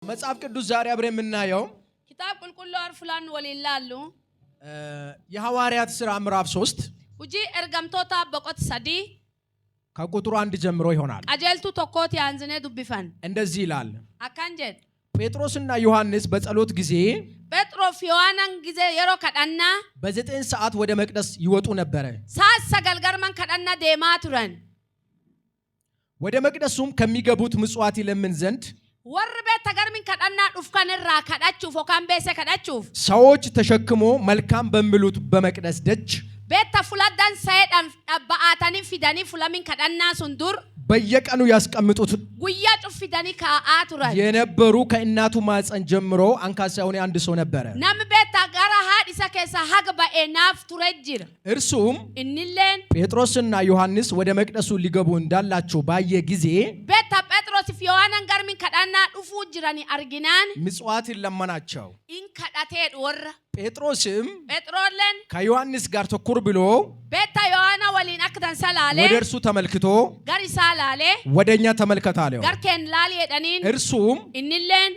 መጽሐፍ ቅዱስ ዛሬ አብረን የምናየው كتاب ቁልቁሉ አርፍላን ወሊላሉ የሐዋርያት ሥራ ምዕራፍ 3 ውጂ እርገምቶታ በቆት ሰዲ ከቁጥሩ 1 ጀምሮ ይሆናል። አጀልቱ ተኮት ያንዝነ ዱብፋን እንደዚህ ይላል። አካንጀት ጴጥሮስና ዮሐንስ በጸሎት ጊዜ ጴጥሮስ ዮሐናን ጊዜ የሮ ከዳና በ9 ሰዓት ወደ መቅደስ ይወጡ ነበር። ሳሰገልገርማን ከዳና ዴማ ቱረን ወደ መቅደሱም ከሚገቡት ምጽዋት ይለምን ዘንድ ወርበ ተገርሚን ከዳና ዱፍካንራ ከዳቹ ፎካን ቤሰ ከዳቹ ሰዎች ተሸክሞ መልካም በሚሉት በመቅደስ ደጅ ቤታ ፉላዳን ሳይዳን አባአታኒ ፊዳኒ ፉላሚን ከዳና ሱንዱር በየቀኑ ያስቀምጡት ጉያ ጩፊዳኒ ከአቱራን የነበሩ ከእናቱ ማፀን ጀምሮ አንካሳ የሆነ አንድ ሰው ነበር። ናም ቤታ ጋራ ሀዲሳ ከሳ ሀግባ ኤናፍ ቱረጅር እርሱም እንለን ጴጥሮስና ዮሐንስ ወደ መቅደሱ ሊገቡ እንዳላቸው ባየ ጊዜ ቤታ ጴጥሮስ ዮሐናን ጋርሚን ከዳና ዱፉ ጅራኒ አርጊናን ምጽዋት ይለመናቸው ኢንከዳቴ ወራ ጴጥሮስም ጴጥሮለን ከዮሐንስ ጋር ተኩር ብሎ ቤታ ዮሐና ወሊን አክተን ሰላሌ ወደ እርሱ ተመልክቶ ጋር ሰላሌ ወደኛ ተመልከታለው። ጋር ከን ላሊ የዳኒን እርሱም እንለን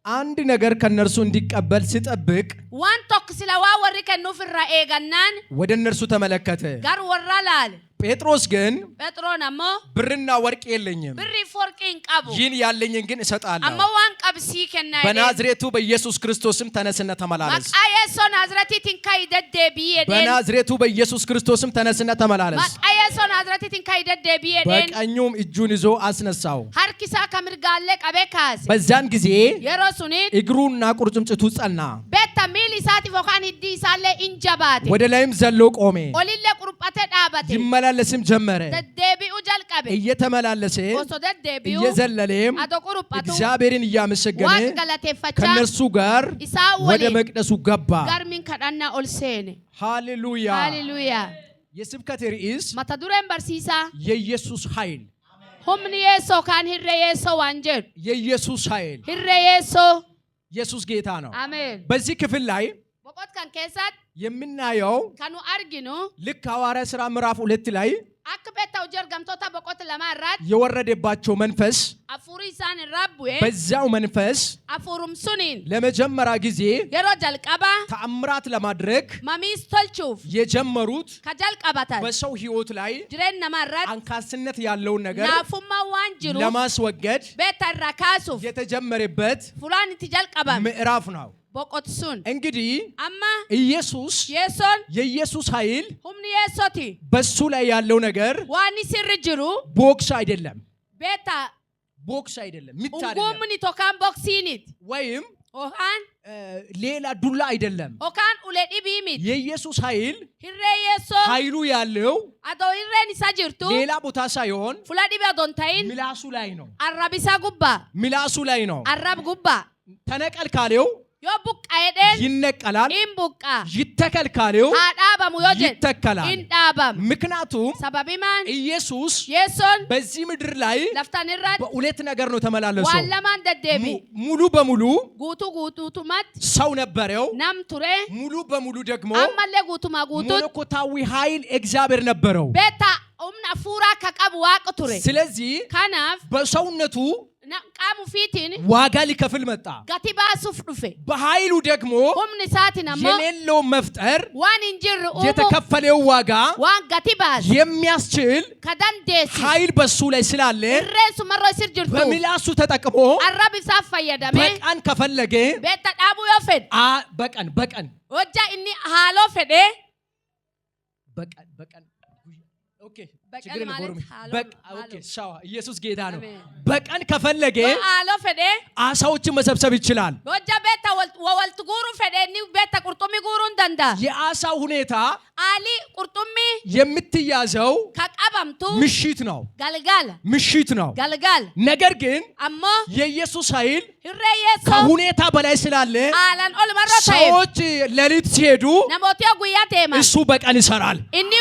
አንድ ነገር ከነርሱ እንዲቀበል ሲጠብቅ ዋን ቶክ ስለዋ ወሪ ከኑ ፍራ ኤጋናን ወደ እነርሱ ተመለከተ። ጋር ወራላል ጴጥሮስ ግን ጴጥሮናሞ ብርና ወርቅ የለኝም፣ ብሪ ፎርቂን ቀቡ ይህን ያለኝን ግን እሰጣለሁ። አማዋን ቀብሲ ከናይ በናዝሬቱ በኢየሱስ ክርስቶስም ተነስና ተመላለስ። ማቃየሶ ናዝሬቲ ቲንካይ ደደቢ የደን በናዝሬቱ በኢየሱስ ክርስቶስም ተነስና ተመላለስ። ማቃየሶ ናዝሬቲ ቲንካይ ደደቢ የደን በቀኙም እጁን ይዞ አስነሳው። ሀርኪሳ ከምርጋለ ቀበካስ በዛን ጊዜ የሮሱኒ እግሩና ቁርጭምጭቱ ጸና፣ ቤታ ሚሊሳቲ ፎካን ዲ ሳለ ኢንጀባት ወደ ላይም ዘሎ ቆሜ ኦሊለ ቁርጳተ ዳባቴ ይመላለስም ጀመረ። ደደቢኡ ጀልቀበ እየተመላለሰ ኦሶ ደደቢኡ እየዘለለም አቶ ቁርጳቱ እግዚአብሔርን እያመሰገነ ዋቅ ገለቴፈቻ ከነርሱ ጋር ወደ መቅደሱ ገባ። ጋርሚን ከዳና ኦልሴኔ ሃሌሉያ ሃሌሉያ። የስብከት ርዕስ ማታዱረን በርሲሳ የኢየሱስ ኃይል። ሁምን የሶ ካን ሂሬ የሶ ዋንጀር የኢየሱስ ኃይል። ሂሬ የሶ ኢየሱስ ጌታ ነው። አሜን። በዚህ ክፍል ላይ በቆት ካን ከሳት የምናየው ካኑ አርጊኑ ልክ ሐዋርያት ሥራ ምዕራፍ 2 ላይ አክበታው ጀርገምቶታ በቆት ለማራት የወረደባቸው መንፈስ አፉሪሳን ራቡዬ በዛው መንፈስ አፉሩም ሱኒን ለመጀመሪያ ጊዜ የሮ ጀልቀባ ተአምራት ለማድረግ ማሚስ ቶልቹፍ የጀመሩት ከጀልቀባታ በሰው ሕይወት ላይ ጅሬን ነማራት አንካስነት ያለውን ነገር ናፉማ ዋንጅሩ ለማስወገድ ቤተራካሱፍ የተጀመረበት ፉላን ትጀልቀባ ምዕራፍ ነው። በቆትሱን እንግዲህ አማ ኢየሱስ የሶን የኢየሱስ ኃይል ሁምን የሶቲ በሱ ላይ ያለው ነገር ዋኒ ሲርጅሩ ቦክስ አይደለም፣ ቤታ ቦክስ አይደለም፣ ምት አይደለም፣ ኡጉምኒ ቶካን ቦክሲኒት ወይም ኦሃን ሌላ ዱላ አይደለም። ኦካን ኡለዲ ቢሚት የኢየሱስ ኃይል ሂሬ የሶ ኃይሉ ያለው አዶ ሂሬን ይሳጅርቱ ሌላ ቦታ ሳይሆን ፉላዲ ቢያዶንታይን ምላሱ ላይ ነው። አራቢሳ ጉባ ምላሱ ላይ ነው። አራብ ጉባ ተነቀል ካለው ዮቡቃ የደን ይነቀላል፣ ኢምቡቃ ይተከል ካለው አዳባሙ ዮጀን ይተከላል። ኢንዳባም ምክንያቱም ሰባቢማን ኢየሱስ የሶን በዚህ ምድር ላይ ለፍታንራት በሁለት ነገር ነው ተመላለሰው። ዋለማን ደደቢ ሙሉ በሙሉ ጉቱ ቱማት ሰው ነበረው፣ ናም ቱሬ ሙሉ በሙሉ ደግሞ አማለ ጉቱማ ጉቱ መለኮታዊ ኃይል እግዚአብሔር ነበረው። ቤታ ኡምና ፉራ ከቀብ ዋቅ ቱሬ ስለዚህ ካናፍ በሰውነቱ ቃሙ ፊቲን ዋጋ ሊከፍል መጣ። ጋቲባ ሱፍ ዱፌ በኃይሉ ደግሞ ሁምን ሳቲናሞ የሌለው መፍጠር ዋን እንጅር የተከፈለው ዋጋ ዋን ጋቲባ የሚያስችል ከዳንዴስ ኃይል በሱ ላይ ስላለ ሬሱ መሮ ሲርጅርቱ በምላሱ ተጠቅሞ አራብ ሳፈየደሜ በቀን ከፈለገ ቤታ ዳቡ yofen በቀን ወጃ እኒ ሃሎ ፈዴ በቀን ኦኬ በቀን ማለት ሃሎ ኦኬ ሻዋ ኢየሱስ ጌታ ነው። በቀን ከፈለገ ሃሎ ፈዴ አሳዎችን መሰብሰብ ይችላል። ወጃ ቤታ ወልት ጉሩ ፈዴ ኒ ቤታ ቁርጡሚ ጉሩን ደንዳ የአሳው ሁኔታ አሊ ቁርጡሚ የምትያዘው ከቀባምቱ ምሽት ነው፣ ምሽት ነው። ገልጋል ነገር ግን አሞ የኢየሱስ ኃይል ህሬየሶ ከሁኔታ በላይ ስላለ አላን ኦል መረታይ ሰዎች ሌሊት ሲሄዱ ነሞቲዮ ጉያ ቴማ እሱ በቀን ይሰራል። እኒ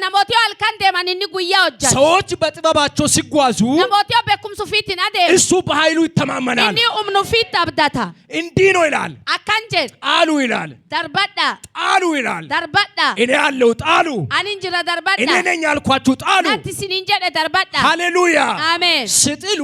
ነሞቲዮ አልካን ቴማን እኒ ጉያ ወጃ ሰዎች በጥበባቸው ሲጓዙ ነሞቲዮ በኩም ሱፊቲና ዴ እሱ በኃይሉ ይተማመናል። እኒ ኡምኑ ፊት አብዳታ እንዲህ ነው ይላል። Akkanjed. ጣሉ ይላል Darbadha. ጣሉ ይላል Darbadha. እኔ ያለው ጣሉ Anin jira darbadha. እኔ ነኝ ያልኳችሁ ጣሉ Natti sinin jedhe darbadha. ሃሌሉያ Amen. ስጥሉ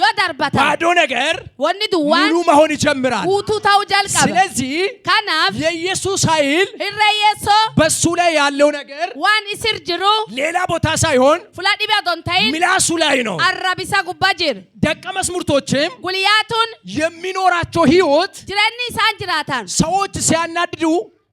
Yoo darbatan. ባዶ ነገር Wanni duwwaan ሙሉ መሆን ይጀምራል guutuu ta'uu jalqaba. ስለዚህ Kanaaf የኢየሱስ ኃይል irree Yeessoo በሱ ላይ ያለው ነገር waan isir jiru ሌላ ቦታ ሳይሆን fuula dhibee odoo hin ta'in ምላሱ ላይ ነው arrabisa gubbaa jira. ደቀ መዛሙርቶችም Guyyaatuun የሚኖራቸው ህይወት jireenyi isaan jiraatan ሰዎች ሲያናድዱ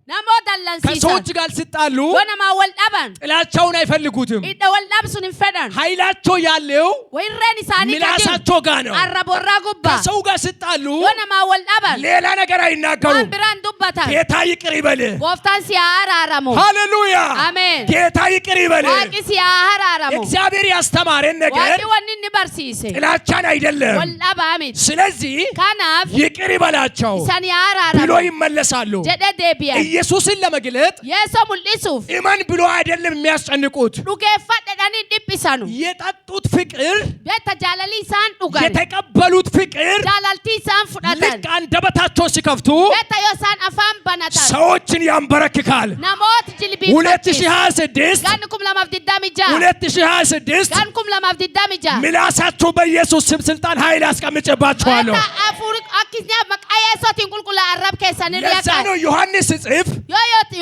namoota dallansiisan ከሰዎች ጋር ሲጣሉ yoo namaa wal dhaban ጥላቻውን አይፈልጉትም hidha wal dhabsuun hin fedhan ኃይላቸው ያለው irreen isaanii ምላሳቸው ጋር ነው arraborraa gubbaa ከሰው ጋር ሲጣሉ yoo namaa wal dhaban ሌላ ነገር አይናገሩም waan biraan dubbatan ጌታ ይቅር ይበል gooftaan si haa araaramu. ሃሌሉያ Ameen. ጌታ ይቅር ይበል waaqi si haa araaramu. እግዚአብሔር ያስተማረን ነገር waaqi wanni inni barsiise ጥላቻን አይደለም wal dhabaa miti. ስለዚህ kanaaf ይቅር ይበላቸው isan haa ብሎ araaramu ይመለሳሉ jedhe deebi'an. ኢየሱስን ለመግለጥ Yeesoo mul'isuuf ኢማን ብሎ አይደለም የሚያስጨንቁት dhugeeffadhanii dhiphisanu. የጠጡት ፍቅር Beekta jaalalli isaan dhugan የተቀበሉት ፍቅር jaalaltii isaan fudhatan. ልክ አንደበታቸው ሲከፍቱ Beekta yoo isaan afaan banatan ሰዎችን ያንበረክካል namoota jilbiiffachiisa. 2026 Ganni 2026 2026 ganni 2026 ምላሳችሁ በኢየሱስ ስም ስልጣን ኃይል አስቀምጬባችኋለሁ Beekta afuuri akkisni maqaa Yeesootiin qulqullaa arrab keessanii ለዛ dhiyaatan. ነው ዮሐንስ ጽፍ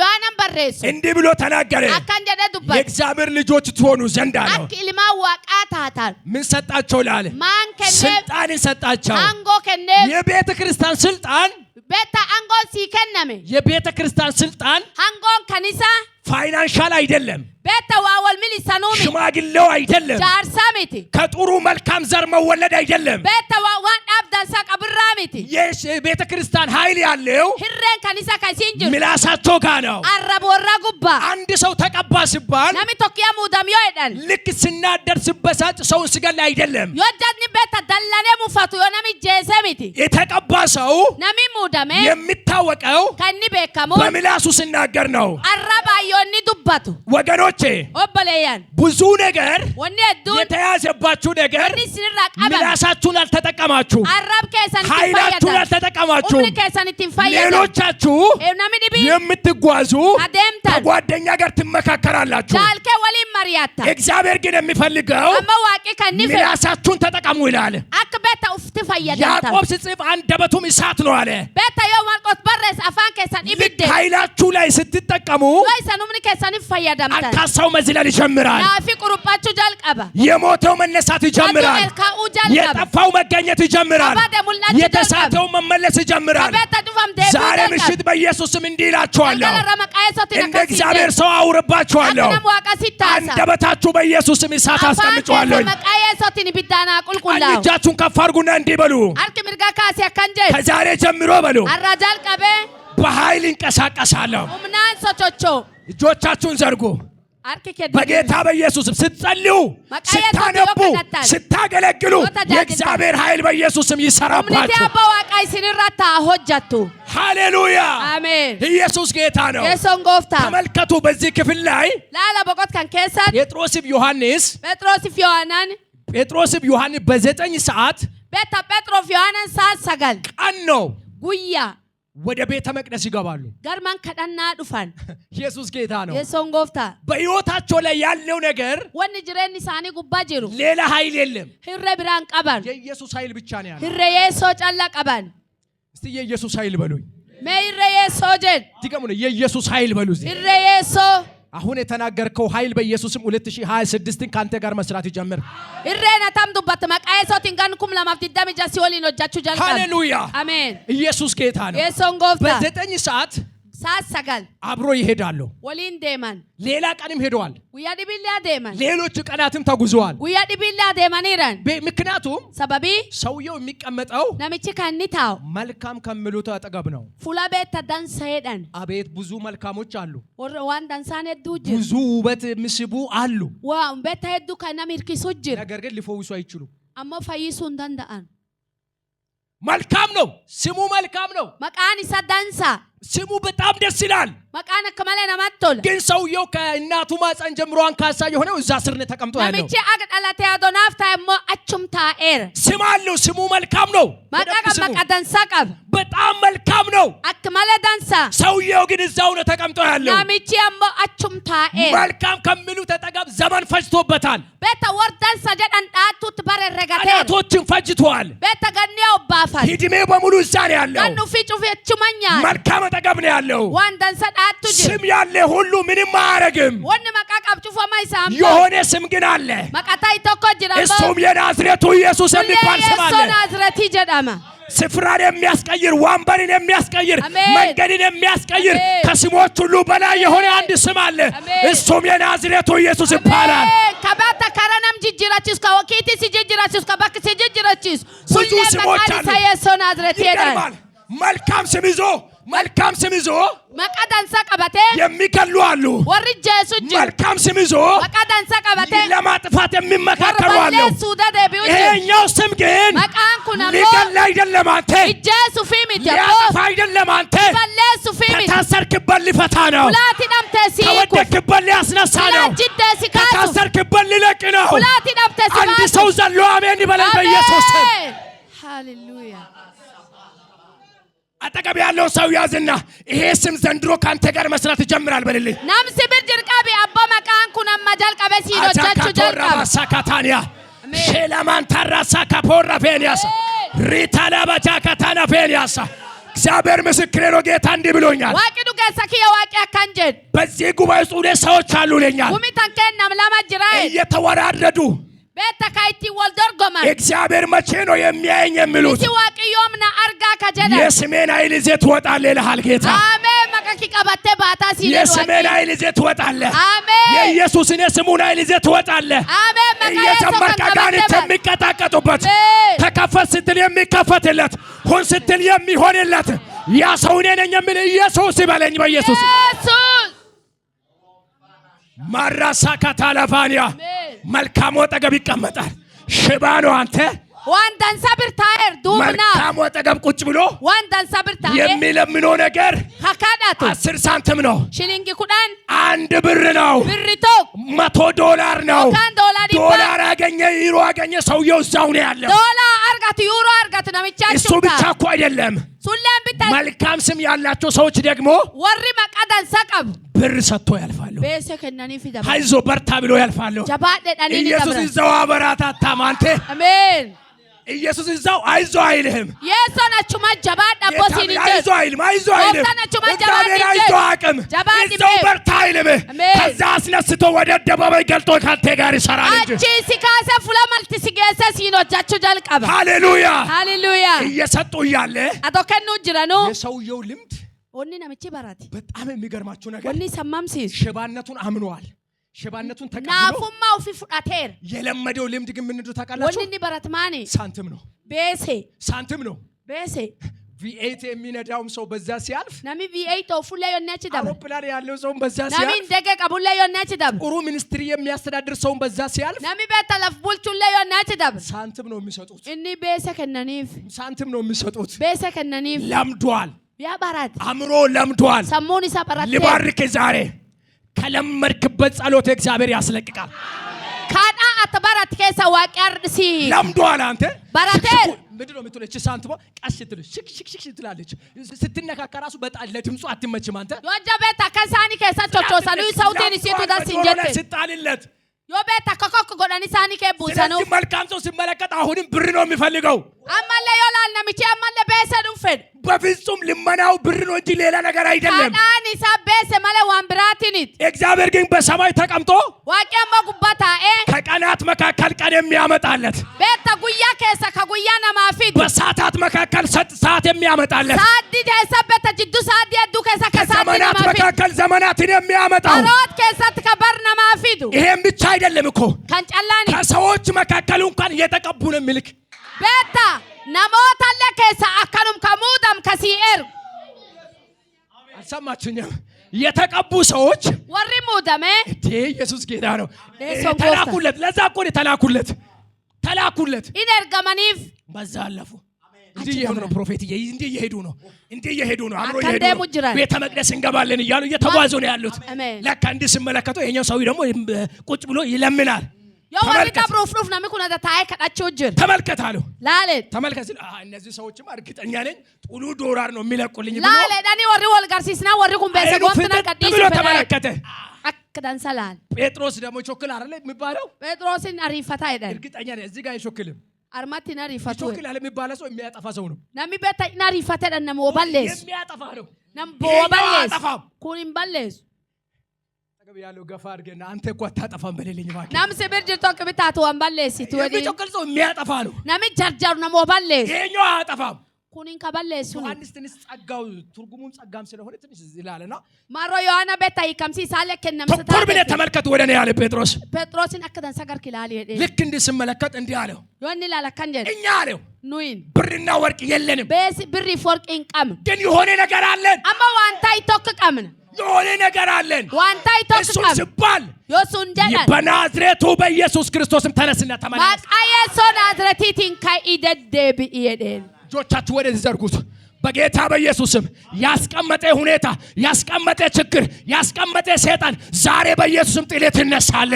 Yohaanan barreessu እንዲህ ብሎ ተናገረ akkan jedhe dubbate የእግዚአብሔር ልጆች ትሆኑ ዘንድ አለው akka ilmaan waaqaa taatan ምን ሰጣቸው ላለ maan kenneef ስልጣንን ሰጣቸው aangoo kenneef የቤተ ክርስቲያን ስልጣን beekta aangoon sii kenname የቤተ ክርስቲያን ስልጣን aangoon kanisaa ፋይናንሻል አይደለም beekta waa wal milisanuumi ሽማግሌው አይደለም jaarsaa miti ከጥሩ መልካም ዘር መወለድ አይደለም beekta waa waan dhaabdansaa qabirraa miti የቤተ ክርስቲያን ኃይል ያለው hirreen kanisa kasiin jiru ምላሳቸው ጋር ነው arraboorraa gubbaa አንድ ሰው ተቀባ ሲባል nami tokkiyaa muudam yoo jedhan ልክ ሲናደር ሲበሳጭ ሰውን ሲገል አይደለም yoo jadni beekta dallanee mufatu yoo nami jeesee miti የተቀባ ሰው nami muudame የሚታወቀው kan inni beekamu በምላሱ ሲናገር ነው arrabaa yoo inni dubbatu ወገኖቼ obboleeyyan ብዙ ነገር wanni hedduun የተያዘባችሁ ነገር wanni isinirraa qaban ምላሳችሁን አልተጠቀማችሁ arrab keessan ittiin ኃይላችሁን fayyadamu አልተጠቀማችሁ humni keessan ittiin fayyadamu ሌሎቻችሁ nami dhibii የምትጓዙ adeemtan ከጓደኛ ጋር ትመካከራላችሁ jaalkee waliin mari'atta እግዚአብሔር ግን የሚፈልገው amma waaqi kan inni fedhu ምላሳችሁን ተጠቀሙ ይላል akka beekta ufti fayyadamtan ያዕቆብ ሲጽፍ አንደበቱም እሳት ነው አለ beekta yoo marqos barreessa afaan keessan ልክ ibidde ኃይላችሁ ላይ ስትጠቀሙ yoo isan humni keessaniif fayyadamtan አንካሳው መዝለል ይጀምራል naafi quruphachuu jalqaba የሞተው መነሳት ይጀምራል aduu elkaa'uu jalqaba የጠፋው መገኘት ይጀምራል abade mul'achuu jalqaba የተሳተው መመለስ ይጀምራል beekta dhufam deebi'uu ዛሬ jalqaba ምሽት በኢየሱስ ስም እንዲህ እላችኋለሁ galgala maqaa Yesuutiin እንደ akkasii እግዚአብሔር jedhe ሰው አውርባችኋለሁ akka nama waaqa sitti haasa አንደበታችሁ በኢየሱስ ስም እሳት afaan አስቀምጬዋለሁ keessa maqaa Yesuutiin ibiddaan haa አንድ qulqullaa'u እጃችሁን ከፍ አድርጉና እንዲህ በሉ harki mirgaa kaasee akkan jedhu ከዛሬ ጀምሮ በሉ har'a jalqabee በኃይል እንቀሳቀሳለሁ humnaan sochochoo እጆቻችሁን ዘርጉ harki kee በጌታ በኢየሱስ ስም ስትጸልዩ ስታነቡ ስታገለግሉ የእግዚአብሔር ኃይል በኢየሱስ ስም humniti ይሰራባችሁ abba waaqaa isinirratti haa hojjattu ሃሌሉያ ameen ኢየሱስ ጌታ ነው yesoon gooftaa ተመልከቱ በዚህ ክፍል ላይ laala boqot kan keessatti ጴጥሮስም ዮሐንስ phexrosiif yohaanaan ጴጥሮስም ዮሐንስ በ9 ሰዓት beekta phexrof yohaanaan sa'a 9 ቀን ነው guyyaa ወደ ቤተ መቅደስ ይገባሉ garman kadhannaa dhufan ኢየሱስ ጌታ ነው yesoon gooftaa በሕይወታቸው ላይ ያለው ነገር wanni jireenyi isaanii gubbaa jiru ሌላ ኃይል የለም hirree biraan qaban የኢየሱስ ኃይል ብቻ ነው ያለው hirree yeessoo calla qaban እስቲ የኢየሱስ ኃይል በሉኝ mee hirree yeessoo jedhu ድገሙ ነው የኢየሱስ ኃይል በሉ እስቲ hirree yeessoo አሁን የተናገርከው ኃይል በኢየሱስም 2026ን ካንተ ጋር መስራት ይጀምር hirreen atam dubbatte maqaa yeessootiin gan 2026 si waliin hojjachuu jalqabe ሃሌሉያ ameen ኢየሱስ ጌታ ነው yesoon gooftaa በ9 ሰዓት sa'a 9 አብሮ ይሄዳሉ waliin deeman ሌላ ቀንም ሄደዋል guyyaa dhibiillee adeeman ሌሎች ቀናትም ተጉዘዋል guyyaa dhibiillee adeemaniiran ምክንያቱም sababii ሰውየው የሚቀመጠው namichi kan inni taa'u መልካም ከሚሉት አጠገብ ነው fuula beekta dansaa'eedhaan አቤት ብዙ መልካሞች አሉ warra waan dansaan hedduu jiru ብዙ ውበት የሚስቡ አሉ waan beekta hedduu kan nama hirkisuu jiru ነገር ግን ሊፈውሱ አይችሉም ammoo fayyisuu hin danda'an መልካም ነው ስሙ መልካም ነው maqaan isaa dansaa ስሙ በጣም ደስ ይላል maqaan akka malee namatti tola ግን ሰውየው ከእናቱ ማፀን ጀምሮ አንካሳ የሆነው እዛ ስር ነው ተቀምጦ ያለው namichi akka dhalatee adonaaf taa'e immoo achum taa'eera ስም አለው ስሙ መልካም ነው maqaa qaba maqaa dansaa qaba በጣም መልካም መልካም ነው። አክማለ ዳንሳ ሰውየው ግን እዛው ነው ተቀምጦ ያለው። ናሚቺ አምቦ አቹም ታኤ መልካም ከሚሉ ተጠጋብ ዘመን ፈጅቶበታል። ቤተ ወርዳን ሰጀዳን ዳቱት በረረጋቴ ቀናቶችን ፈጅቷል። ቤተ ገኒያው ባፋል ሂድሜው በሙሉ እዛ ነው ያለው። ቀኑ ፊጩ ፊቹመኛ መልካም አጠገብ ነው ያለው። ዋንዳን ሰዳቱ ስም ያለ ሁሉ ምንም አያረግም። ወን መቃቃብ ጩፎ ማይሳም የሆነ ስም ግን አለ። መቃታይ ተኮ ጅራቦ እሱም የናዝሬቱ ኢየሱስ የሚባል ስም አለ። ናዝሬት ጀዳማ ስፍራን የሚያስቀይር ወንበርን የሚያስቀይር መንገድን የሚያስቀይር ከስሞች ሁሉ በላይ የሆነ አንድ ስም አለ። እሱም የናዝሬቱ ኢየሱስ ይባላል። ከባታ ካራናም ጅጅራችስ ከወኪቲ ሲጅጅራችስ ከባክሲ ጅጅራችስ ብዙ ስሞች አሉ። ናዝሬት ይሄዳል። መልካም ስም ይዞ መቃዳንሳ ቀበቴ የሚከሉ አሉ። ወርጄሱጂ መልካም ስም ይዞ መቃዳንሳ ቀበቴ ለማጥፋት የሚመካከሩ አሉ። ሱዳደ ቢውጂ ይሄኛው ስም ግን መቃን ኩናሞ ሊገል አይደለም አንተ ኢየሱ ፊሚት ሊያጠፋ አይደለም አንተ ፈለሱ ፊሚት ከታሰርክበት ሊፈታ ነው። ሁላቲ ደምተሲ ከወደክበት ሊያስነሳ ነው። ከታሰርክበት ሊለቅ ነው። ሁላቲ ደምተሲ አንድ ሰው ዘሎ አሜን ይበላል በኢየሱስ ስም። ሃሌሉያ። አጠገብ ያለው ሰው ያዝና ይሄ ስም ዘንድሮ ካንተ ጋር መስራት ይጀምራል በልልኝ። ናምሲ ብርጅርቃቢ አባ መቃን ኩናማ ጃልቀበ ሲዶቻቹ ጃልቀበ ሳካታኒያ ሼላማን ታራሳ ካፖራ ፌኒያስ ሪታላ ባቻካታና ፌኒያስ እግዚአብሔር ምስክሬ ነው። ጌታ እንዲህ ብሎኛል። ዋቂዱ ገሰኪ የዋቂ አካንጀድ በዚህ ጉባኤ ውስጥ ሁለት ሰዎች አሉ ለኛል ጉሚታንከናም ለማጅራይ እየተወራረዱ ቤተ ካይቲ ወልደር ጎማ እግዚአብሔር መቼ ነው የሚያየኝ የሚሉት ሲዋቂዮምና አርጋ ከጀደ የስሜን ኃይል ይዘህ ትወጣለህ ይልሃል ጌታ። አሜን። መቀቂ ቀበቴ ባታ ሲል የስሜን ኃይል ይዘህ ትወጣለህ። አሜን። የኢየሱስን የስሙን ኃይል ይዘህ ትወጣለህ። አሜን። እየዘመርክ አጋንንት የሚቀጣቀጡበት ተከፈት ስትል የሚከፈትለት ሁን ስትል የሚሆንለት ያ ሰው እኔ ነኝ የሚል ኢየሱስ ይበለኝ በኢየሱስ ኢየሱስ ማራሳ ካታላፋኒያ መልካም ወጠገብ ይቀመጣል። ሽባ ነው አንተ ዋንዳን ሰብር ታየር ዱምና መልካም ወጠገብ ቁጭ ብሎ ዋንዳን ሰብር ታየር የሚለምነው ነገር ካካዳቱ 10 ሳንቲም ነው። ሽሊንጊ ኩዳን 1 ብር ነው። ብርቶ $100 ነው። ዶላር አገኘ ዩሮ አገኘ ሰውየው እዛው ነው ያለው። ዶላር አርጋት ዩሮ አርጋት ነው ብቻችሁ እሱ ብቻ እኮ አይደለም። ሱለም ቢታ መልካም ስም ያላቸው ሰዎች ደግሞ ወሪ መቃዳን ሰቀብ ብር ሰጥቶ ያልፋሉ። በሰከናኒ ፊዳ አይዞ በርታ ብሎ ያልፋሉ። ጀባደ ዳኒ ኢየሱስ እዛው አበራታታ ማንተ አሜን። ኢየሱስ እዛው አይዞ አይልህም። የሰናችሁ ማጀባዳ ቦሲን እንጂ አይዞ አይልም። አይዞ አይልም። እግዚአብሔር አይዞ አቅም እዛው በርታ አይልም። ከዛ አስነስቶ ወደ አደባባይ ገልጦ ካንተ ጋር ይሰራል እንጂ አቺ ሲካሰ ፍለማልቲ ሲገሰ ሲኖጃችሁ ጃልቀባ ሃሌሉያ ሃሌሉያ እየሰጡ እያለ አዶከኑ ጅራኑ የሰውየው ልምድ ወኒ ነምቺ ባራቲ በጣም የሚገርማችሁ ነገር ወኒ ሰማም ሲስ ሽባነቱን አምኗል። ሽባነቱን ተቀብሎ ናፉማው ፊ ፉዳቴር የለመደው ልምድ ግን ምን እንደሆነ ታውቃላችሁ? ወኒ ባራት ማኒ ሳንቲም ነው። ቤሴ ሳንቲም ነው። ቤሴ ቪኤት የሚነዳውም ሰው በዛ ሲያልፍ ናሚ ቪኤት ፉላ yonaች ዳም አውሮፕላን ያለው ሰው በዛ ሲያልፍ ናሚ እንደገ ቀቡላ yonaች ዳም ጥሩ ሚኒስትሪ የሚያስተዳድር ሰው በዛ ሲያልፍ ናሚ በተለፍ ቡልቹላ yonaች ዳም ሳንቲም ነው የሚሰጡት። እኒ ቤሰ ከነኒፍ ሳንቲም ነው የሚሰጡት። ቤሰ ከነኒፍ ለምዷል። ያ ባራት አምሮ ለምዷል። ሰሞን ይሳበራት ሊባርክ ዛሬ ከለመድክበት ጸሎት እግዚአብሔር ያስለቅቃል። ካዳ አትባራት ከሰ ዋቂያርሲ ለምዷል። አንተ ባራቴ ምንድነው የምትለች? ሳንቲም ቀስ ትልሽ ሽክ ሽክ ሽክ ትላለች። ስትነካካ ራሱ በጣም ለድምጹ አትመችም። አንተ ዮጃ ቤታ ከሳኒ ከሳቾቾ ሳሉ ሳውቴን ሲቱ ዳስ እንጀት ስጣልለት ዮ ቤታ ኮኮክ ጎዳኒ ሳኒ ከቡሰኑ መልካም ሰው ሲመለከት አሁንም ብር ነው የሚፈልገው። አማለ ዮላል ነምቺ አማለ ቤሰዱ ፈድ በፍጹም ልመናው ብር ነው እንጂ ሌላ ነገር አይደለም። ካዳኒ ሳቤሰ ማለ ዋንብራቲኒት እግዚአብሔር ግን በሰማይ ተቀምጦ ዋቂያማ ጉባታ ከቀናት መካከል ቀን የሚያመጣለት ቤታ ጉያ ከሰ ከጉያ ነማፊት በሰዓታት መካከል ሰዓት የሚያመጣለት ሳዲ ተሰበተ ጅዱ ሳዲ አዱ ከሰ ከሳዲ ዘመናት መካከል ዘመናትን የሚያመጣው አሮት ከሰት ከበር ነማፊቱ ይሄም ብቻ አይደለም እኮ ከንጨላኒ ከሰዎች መካከል እንኳን እየተቀቡ ነው የሚልክ ቤታ ነሞት አለ ከሰ አከኑም ከሙዳም ከሲኤር አልሰማችሁኝም? የተቀቡ ሰዎች ወሪ ሙዳሜ ኢየሱስ ጌታ ነው። ተላኩለት። ለዛ እኮ ነው ተላኩለት። ኢነርገማኒፍ በዛ አለፉ። እንዲህ እየሄዱ ነው። ፕሮፌትዬ እንዲህ እየሄዱ ነው። አብሮ እየሄዱ ነው። ቤተ መቅደስ እንገባለን እያሉ እየተጓዙ ነው ያሉት። ለካ እንዲህ ሲመለከተው የኛው ሰው ደግሞ ቁጭ ብሎ ይለምናል። Yo warri dabruuf dhuf namni kun ada taa'ee kadhachuu jira. ተመልከት አለው። Laalee. ተመልከት ሲል እነዚህ ሰዎችም እርግጠኛ ነኝ ጥሉ ዶላር ነው የሚለቁልኝ ብሎ laaleedhani warri wal garsiisnaa warri kun beese gooftina qadhiisu ብሎ ተመለከተ። akka dansa laal. ጴጥሮስ ደግሞ ቾክል አይደለ የሚባለው Phexrosin ariifataa jedhan. እርግጠኛ ነኝ እዚህ ጋር አይሾክልም። Armatti na ariifatu. ቾክል አለ የሚባለው ሰው የሚያጠፋ ሰው ነው። Namni beeta na ariifatedha nama oballeessu. የሚያጠፋ ነው። Nam boballeessu. Kun hin balleessu. ተገብ ያለው ገፋ አድርገና አንተ እኮ አታጠፋም በሌለኝ ማለት Nam sibir jirtu akka bitaatu waan balleessitu jedhi. የሚቾክል ሰው የሚያጠፋ ነው። Nami jarjaru nama oballeessu. ይሄኛው አያጠፋም። Kun hin kaballeessu. ዮሐንስ ትንሽ ጸጋው ትርጉሙም ጸጋም ስለሆነ ትንሽ ይላልና Maroo Yohaana beeta hiikamsi isaallee kennamsa ተኩር ብለህ ተመልከት ወደ እኔ ያለ ጴጥሮስ Phexrosin akka dansa garki ilaali jedhee. ልክ እንዲህ ስመለከት እንዲህ አለው Yoo inni ilaala kan jedhe. እኛ አለው Nuyin. ብርና ወርቅ የለንም Beesi birrii fi warqii hin qabnu. ግን የሆነ ነገር አለን Amma waan ta'e tokko qabna. የሆነ ነገር አለን Waan ta'e tokko እሱም qabna. ሲባል Yoo sun jedhan. በናዝሬቱ በኢየሱስ ክርስቶስም ተነስና ተመለስ Maqaa Yesuus Naazreetiitiin ka'ii deddeebi'i jedheen. እጆቻችሁ ወደዚህ ዘርጉት በጌታ በኢየሱስም ያስቀመጠ ሁኔታ ያስቀመጠ ችግር ያስቀመጠ ሰይጣን ዛሬ በኢየሱስም ጥሌት ይነሳል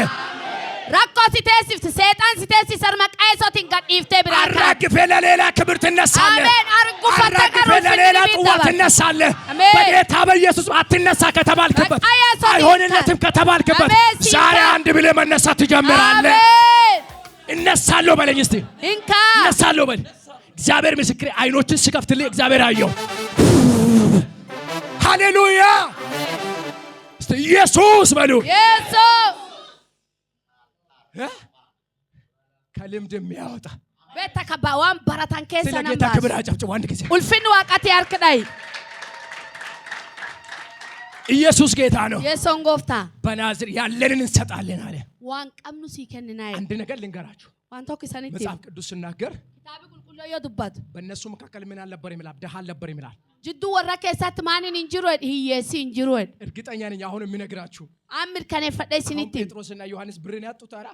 Rakkoo si teessifti seexaan si teessisar maqaa Yesuutiin gadhiiftee biraa kaa'e. አራግፌ ለሌላ ክብር ትነሳለህ Ameen. Arguffattee አራግፌ garuu ለሌላ finni ጽዋ dabarsa. ትነሳለህ አሜን። በጌታ በኢየሱስ አትነሳ ከተባልክበት በቃ ኢየሱስ አይሆንለትም ከተባልክበት አሜን። ሲታ- ዛሬ አንድ ብለህ መነሳት ትጀምራለህ Ameen. እነሳለሁ በለኝ እስቲ Inka. እነሳለሁ በል እግዚአብሔር ምስክሬ አይኖችን ስከፍትልህ እግዚአብሔር አየው ሃሌሉያ እስቲ ኢየሱስ በሉ Yesuus. ከልምድ የሚያወጣ Beetta kabbaa waan baratan ስለ keessa nan ጌታ ክብር baasu. አጨብጭቡ አንድ ጊዜ Ulfinni waaqatii harka dhayi. ኢየሱስ ጌታ ነው Yesuun gooftaa. በናዝር ያለንን እንሰጣለን አለ Waan qabnu sii kenninaa አንድ ነገር ልንገራችሁ waan tokko isanitti መጽሐፍ ቅዱስ ሲናገር kitaabni qulqulluu yoo dubbatu በእነሱ መካከል ምን አልነበር ይላል ድሃ አልነበር ይላል jidduu warra keessatti maaniin hin jiru hiyyeessi hin jiru እርግጠኛ ነኝ አሁን የሚነግራችሁ an mirkaneeffadhe አሁን isinitti ጴጥሮስና ዮሐንስ ብርን ያጡት ታዲያ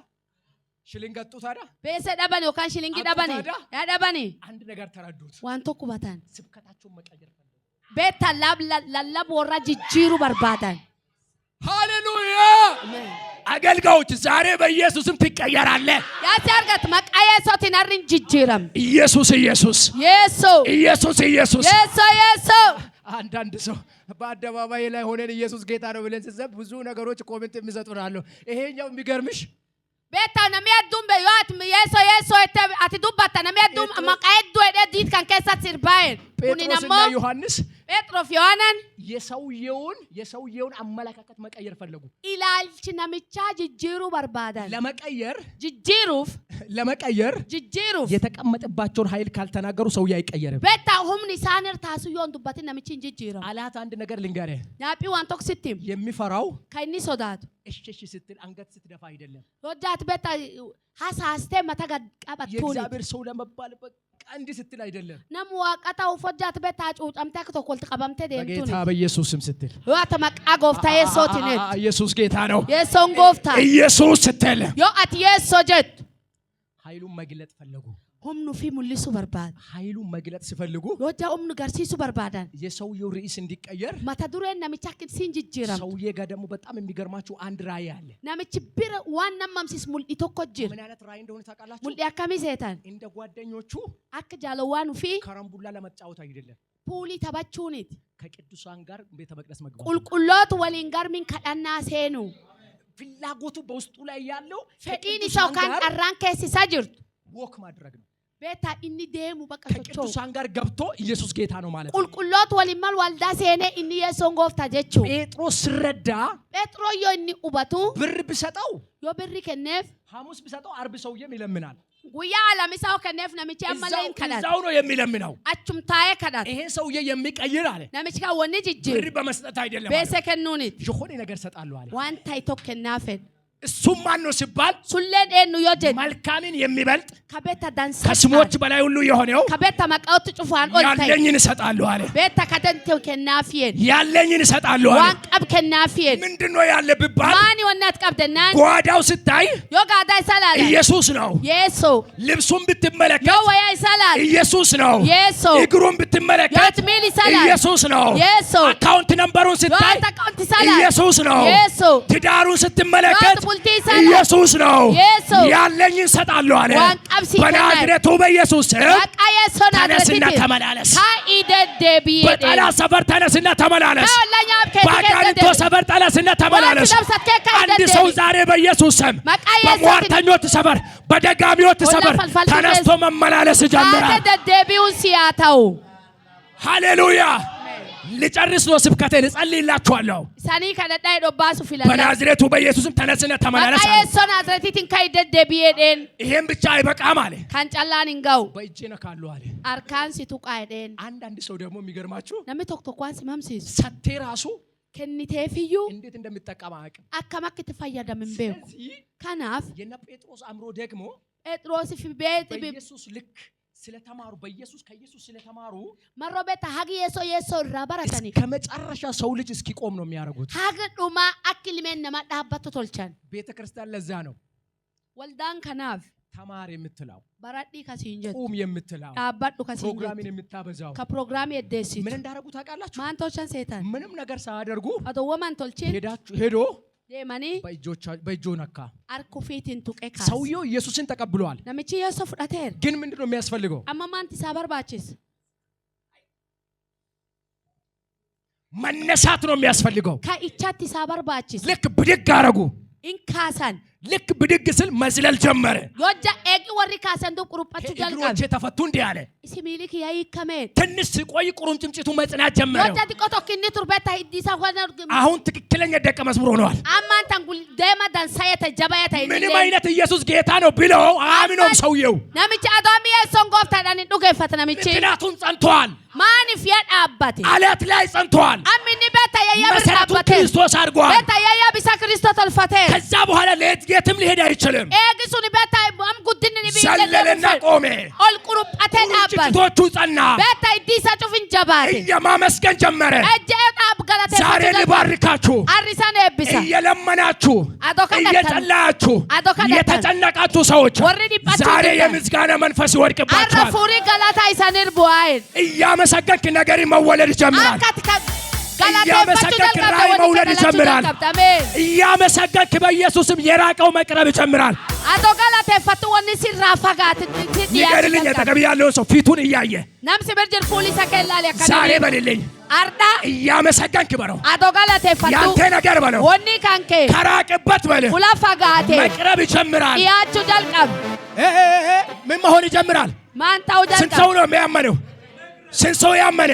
ሽሊንግ ያጡት ታዲያ beesa dhabani yookaan shilingii dhabani Abbotaadha. yaa dhabani አንድ ነገር ተረዱት waan tokko batan ስብከታቸውን መቀየር ፈለጉ beetta lallab warra jijjiiru barbaadan ሃሌሉያ አገልጋዮች ዛሬ በኢየሱስም ትቀየራለህ yaasi argatu maqaa yeesootiin harri hin jijjiiram ኢየሱስ ኢየሱስ yeesoo ኢየሱስ ኢየሱስ yeesoo yeesoo አንዳንድ ሰው በአደባባይ ላይ ሆነን ኢየሱስ ጌታ ነው ብለን ስንሰብክ ብዙ ነገሮች ኮሜንት የሚሰጡን አሉ ይሄኛው የሚገርምሽ beetta namni hedduun be yoo ati yeesoo yeesoo itti ati dubbatta namni hedduun maqaa hedduu hedhee diit kan keessatti sirbaa'een kunin ጴጥሮስና ammoo ዮሐንስ Phexrof Yohaanan የሰውየውን አመለካከት መቀየር ፈለጉ ilaalchi namichaa jijjiiruu barbaadan ለመቀየር jijjiiruuf የተቀመጠባቸውን ኃይል ካልተናገሩ ሰውዬ አይቀየርም beetta humni isaan irtaasu yoo dubbatin namichi hin jijjiiramu አላት አንድ ነገር ልንገርህ nyaaphii waan tokko sitti himu የሚፈራው kan inni sodaatu እሺ ስትል አንገት ስትደፋ አይደለም hojjaati beetta hasaastee mata gad qabattuuni የእግዚአብሔር ሰው ለመባል በቃ እንዲህ ስትል አይደለም nam waaqa ta'uuf hojjaati beetta cuucamtee akka tokko walitti qabamtee deemtuuni በጌታ በኢየሱስ ስም ስትል yoo ati maqaa gooftaa yeessootiin jettu ኢየሱስ ጌታ ነው yeessoon gooftaa ኢየሱስ ስትል yoo ati yeessoo jettu ኃይሉን መግለጥ ፈለጉ humnu fi mul'isuu barbaadu ኃይሉን መግለጥ ሲፈልጉ yoo jaa humnu garsiisuu barbaadan የሰውየው ርዕስ እንዲቀየር mata dureen namicha akka siin jijjiiramu ሰውዬ ጋር ደግሞ በጣም የሚገርማችሁ አንድ ራእይ አለ namichi bira waan namamsis mul'i tokko jira ምን አይነት ራእይ እንደሆነ ታውቃላችሁ mul'i akkamii seetan እንደ ጓደኞቹ akka jaalawwaan fi ከረምቡላ ለመጫወት አይደለም puulii taphachuuniti ከቅዱሳን ጋር ቤተ መቅደስ መግባት qulqulloota waliin garmiin kadhannaa seenu ፍላጎቱ በውስጡ ላይ ያለው fedhiin isaa kan dharraan keessisaa jirtu ወክ ማድረግ ነው beetaa inni deemu bakka socho'u ከቅዱሳን ጋር ገብቶ ኢየሱስ ጌታ ነው ማለት ነው qulqulloota waliin mal waldaa seenee inni yeessoon gooftaa jechuu ጴጥሮስ ሲረዳ phexroo yoo inni hubatu ብር ቢሰጠው yoo birri kenneef ሐሙስ ቢሰጠው ዓርብ ሰውዬም ይለምናል guyyaa alamisaa yoo kenneef namichi ammallee hin kadhatu እዛው ነው የሚለምነው achum taa'ee kadhatu ይሄ ሰውዬ የሚቀይር አለ namichi kan wanni ብር jijjiiru በመስጠት አይደለም beese kennuuniti የሆነ ነገር ሰጣለሁ አለ waan ta'e tokko kennaa fedhu እሱም ማን ነው ሲባል sulleen eenyu yoo jedhu መልካምን የሚበልጥ kabeetta dansaa ከስሞች በላይ ሁሉ የሆነው kabeetta maqaa'utti cufaan ol ta'e ያለኝን እሰጣለሁ አለ beetta kadanteew kennaafiyeen ያለኝን እሰጣለሁ አለ waan qab kennaafiyeen ምንድነው ያለ ቢባል maani wannaat qabdannaan ጓዳው ስታይ yoo gaadaa isa laala ኢየሱስ ነው yeessoo ልብሱን ብትመለከት yoo wayaa isa laala ኢየሱስ ነው yeessoo እግሩን yoo ብትመለከት miil isa laala ኢየሱስ ነው yeessoo አካውንት ነምበሩን yoo ስታይ ati account isa laala ኢየሱስ ነው yeessoo ትዳሩን ስትመለከት ኢየሱስ ነው። ያለኝ እሰጣለሁ አለ። በናዝሬቱ በኢየሱስ ተነስና ተመላለስ። በጠላት ሰፈር ተነስና ተመላለስ። በአጋንንት ሰፈር ተነስና ተመላለስ። አንድ ሰው ዛሬ በኢየሱስ ስም በሟርተኞች ሰፈር በደጋሚዎች ሰፈር ተነስቶ መመላለስ ጀምራል። ሃሌሉያ። ልጨርስ ነው ስብከቴን፣ እጸልይላችኋለሁ። በናዝሬቱ በኢየሱስም ተነስና ተመላለስ። ይሄን ብቻ አይበቃም አለ። በእጄ ነካለሁ አለ። አንዳንድ ሰው ደግሞ የሚገርማችሁ ሰቴ ራሱ ከኒቴፍዩ እንዴት እንደሚጠቀም አያውቅም። አከማክ ተፈያደምን በው ካናፍ የነ ጴጥሮስ አምሮ ደግሞ ጴጥሮስ ፊቤት በኢየሱስ ልክ ስለተማሩ በኢየሱስ ከኢየሱስ ስለተማሩ መሮበታ ሀግ የሶ ራባራተኒ ከመጨረሻ ሰው ልጅ እስኪቆም ነው የሚያደርጉት። ሀግ ዱማ አክልሜን ነማዳባቱ ቶልቻን ቤተክርስቲያን ለዛ ነው ወልዳን ከናፍ ተማር የምትለው ባራዲ ካሲንጀት ቁም የምትለው አባዱ ካሲንጀት ፕሮግራምን የምታበዛው ከፕሮግራም የደሲት ምን እንዳደረጉ ታውቃላችሁ? ማንቶቻን ሰይጣን ምንም ነገር ሳያደርጉ አቶ ወማን ቶልቺን ሄዶ ደማኒ በእጆ ነካ። አርኩፊቲን ቱቀካ ሰውየው ኢየሱስን ተቀብሏል። ነምቺ ኢየሱስ ፍዳቴር ግን ምንድነው የሚያስፈልገው? አማማንቲ ሳበርባችስ መነሳት ነው የሚያስፈልገው። ከኢቻቲ ሳበርባችስ ልክ ብድግ አረጉ። ኢንካሳን ልክ ብድግ ስል መዝለል ጀመረ። ዮጃ ኤቂ ወሪ ካሰንዱ ቁርጳቱ ጀልቃ እግሮቼ ተፈቱ እንዲህ አለ። ሲሚሊክ ያይ ከመት ትንሽ ቆይ ቁርጭምጭሚቱ መጽናት ጀመረ። ዮጃ ዲቆቶኪኒ ቱርበታ ሂዲሳ ሆነ አሁን ትክክለኛ ደቀ መዝሙር ሆነዋል። አማንታን ጉል ደማ ዳንሳየተ ጀባየተ ምንም አይነት ኢየሱስ ጌታ ነው ብለው አምኖም ሰውየው ነምቺ አዶሚ የሶን ጎፍታ ዳኒ ዱገፈት ነምቺ ምክንያቱም ጸንቷል። ማን ይፈድ አባቴ አለት ላይ ጸንቷል። አሚኒ በታ ያያብር አባቴ ክርስቶስ አድርጓል። በታ ያያብሳ ክርስቶስ አልፋቴ ከዛ በኋላ ለየትም ሊሄድ አይችልም። ኤግሱኒ በታ አም ጉድኒ ቢል ዘለለና ቆሜ ኦልቁሩጳቴ አባቴ ቶቹ ጸና። በታ ዲሳ ጩፍን ጀባቴ የማመስገን ጀመረ። እጀጣብ ገለተ ዛሬ ልባርካችሁ አሪሳነ ቢሳ እየለመናችሁ እየጸለያችሁ የተጨነቃችሁ ሰዎች ዛሬ የምስጋና መንፈስ ይወድቅባችኋል። አረፉሪ ገለታ ይሰንር ቡአይን እያመሰገንክ ነገር መወለድ ይጀምራል። እያመሰገንክ ራእይ መውለድ ይጀምራል። እያመሰገንክ በኢየሱስም የራቀው መቅረብ ይጀምራል። አቶ ገለተ ፈቱ ወኒ ሲራፋጋት ይገርልኝ ተቀብ ያለው ሰው ፊቱን እያየ ናምሲ በርጀር ፖሊስ አከላለ ያከለ ዛሬ በልልኝ አርዳ እያመሰገንክ በለው። አቶ ገለተ ፈቱ ያንተ ነገር በለው። ወኒ ካንከ ከራቀበት በለው ሁላፋጋቴ መቅረብ ይጀምራል። ያቹ ጀልቀም ምን መሆን ይጀምራል? ማንታው ጀልቀም ስንት ሰው ነው የሚያመነው? ስንት ሰው ያመነ?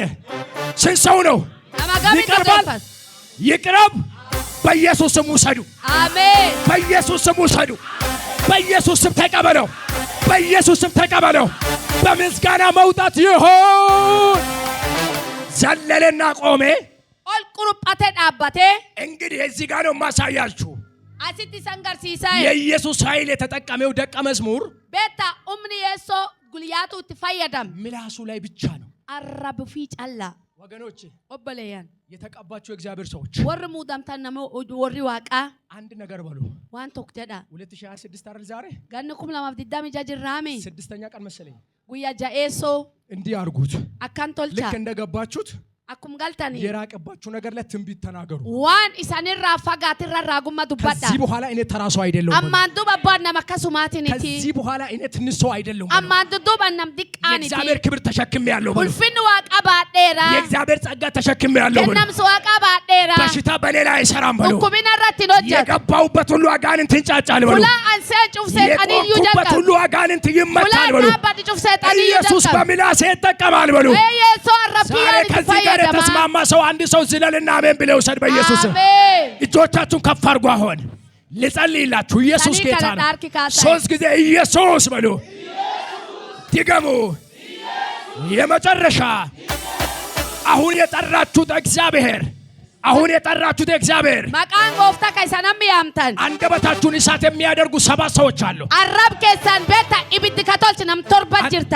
ስንት ሰው ነው? ይቅርባል። ይቅረብ። በኢየሱስ ስም ውሰዱ። አሜን። በኢየሱስ ስም ውሰዱ። በኢየሱስ ስም ተቀበለው። በኢየሱስ ስም ተቀበለው። በምስጋና መውጣት ይሁን። ዘለለና ቆሜ ኦልቁሩጳቴ ዳባቴ እንግዲህ እዚህ ጋር ነው ማሳያችሁ። አሲቲ ሰንጋር ሲሳይ የኢየሱስ ኃይል የተጠቀመው ደቀ መዝሙር ቤታ ኡምኒ የሶ ጉልያቱ ትፈየደም ምላሱ ላይ ብቻ ነው። አራብፊ ጫላ ወገኖች ኦበለያን የተቀባችሁ እግዚአብሔር ሰዎች ወር ሙዳምታና ወሪ ዋቃ አንድ ነገር በሉ። ዋን ቶክተዳ 2026 አይደል ዛሬ ጋንኩም ለማብዲዳም ጃጅራሜ ስድስተኛ ቀን መሰለኝ። ጉያ ጃኤሶ እንዲህ አርጉት። አካንቶልቻ ልክ እንደገባችሁት አኩም ጋልታኒ የራቀባችሁ ነገር ላይ ትንቢት ተናገሩ። ዋን ኢሳኒራ ፋጋትራ ራጉማ ዱባዳ ከዚህ በኋላ እኔ ተራሱ አይደለም። አማንዱ ባባና መከሱማቲኒቲ ከዚህ በኋላ እኔ ትንሽ ሰው አይደለም። አማንዱ ዱባናም ዲቃኒቲ የእግዚአብሔር ክብር ተሸክሜያለሁ። ሁልፍን ዋቃ ባዴራ የእግዚአብሔር ጸጋ ተሸክሜያለሁ። ከናም ሰዋቃ ባዴራ በሽታ በሌላ አይሰራም በሉ። ኩሚና ራቲኖጀ የገባውበት ሁሉ አጋንንት ይንጫጫል በሉ። ሁላ አንሰ ጩፍ ሰይጣን ይዩጀካ የቆምኩበት ሁሉ አጋንንት ይመታል በሉ። ሁላ ባዲ ጩፍ ሰይጣን ይዩጀካ ኢየሱስ በምላሴ ይጠቀማል በሉ። ኢየሱስ አረቢያ ዛሬ ከዚህ ጋር የተስማማ ሰው አንድ ሰው ዝለልና አሜን ብለው ሰድ በኢየሱስ አሜን። እጆቻችሁን ከፍ አድርጉ። አሁን ልጸልይላችሁ። ኢየሱስ ጌታ ነው። 3 ጊዜ ኢየሱስ በሉ። ድገሙ። የመጨረሻ አሁን የጠራችሁት እግዚአብሔር ማቃን ጎፍታ ከይሰናም ያምታን አንደበታችሁን እሳት የሚያደርጉ 7 ሰዎች አሉ። አረብ ከሳን ቤታ ኢብድ ከተልች ነም ቶርባ ጅርታ